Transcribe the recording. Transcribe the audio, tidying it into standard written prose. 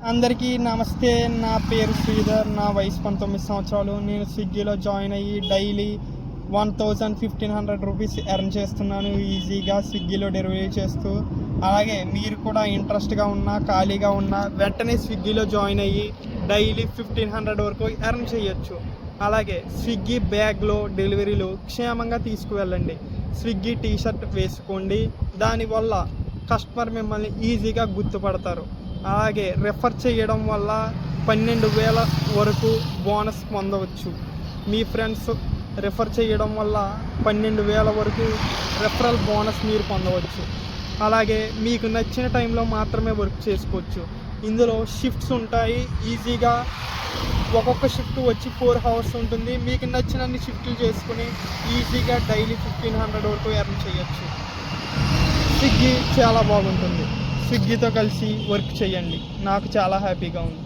అందరికీ నమస్తే. నా పేరు శ్రీధర్. నా వయసు 19 సంవత్సరాలు. నేను స్విగ్గీలో జాయిన్ అయ్యి డైలీ 1,000-1,500 రూపీస్ ఎర్న్ చేస్తున్నాను ఈజీగా స్విగ్గీలో డెలివరీ చేస్తూ. అలాగే మీరు కూడా ఇంట్రెస్ట్గా ఉన్నా ఖాళీగా ఉన్నా వెంటనే స్విగ్గీలో జాయిన్ అయ్యి డైలీ 1,500 వరకు ఎర్న్ చేయొచ్చు. అలాగే స్విగ్గీ బ్యాగ్లో డెలివరీలు క్షేమంగా తీసుకువెళ్ళండి. స్విగ్గీ టీషర్ట్ వేసుకోండి. దానివల్ల కస్టమర్ మిమ్మల్ని ఈజీగా గుర్తుపడతారు. అలాగే రెఫర్ చేయడం వల్ల 12,000 వరకు బోనస్ పొందవచ్చు. మీ ఫ్రెండ్స్ రెఫర్ చేయడం వల్ల 12,000 వరకు రెఫరల్ బోనస్ మీరు పొందవచ్చు. అలాగే మీకు నచ్చిన టైంలో మాత్రమే వర్క్ చేసుకోవచ్చు. ఇందులో షిఫ్ట్స్ ఉంటాయి. ఈజీగా ఒక్కొక్క షిఫ్ట్ వచ్చి 4 అవర్స్ ఉంటుంది. మీకు నచ్చినన్ని షిఫ్ట్లు చేసుకుని ఈజీగా డైలీ 1,500 వరకు ఎర్న్ చేయొచ్చు. స్విగ్గీ చాలా బాగుంటుంది. స్విగ్గీతో కలిసి వర్క్ చేయండి. నాకు చాలా హ్యాపీగా ఉంది.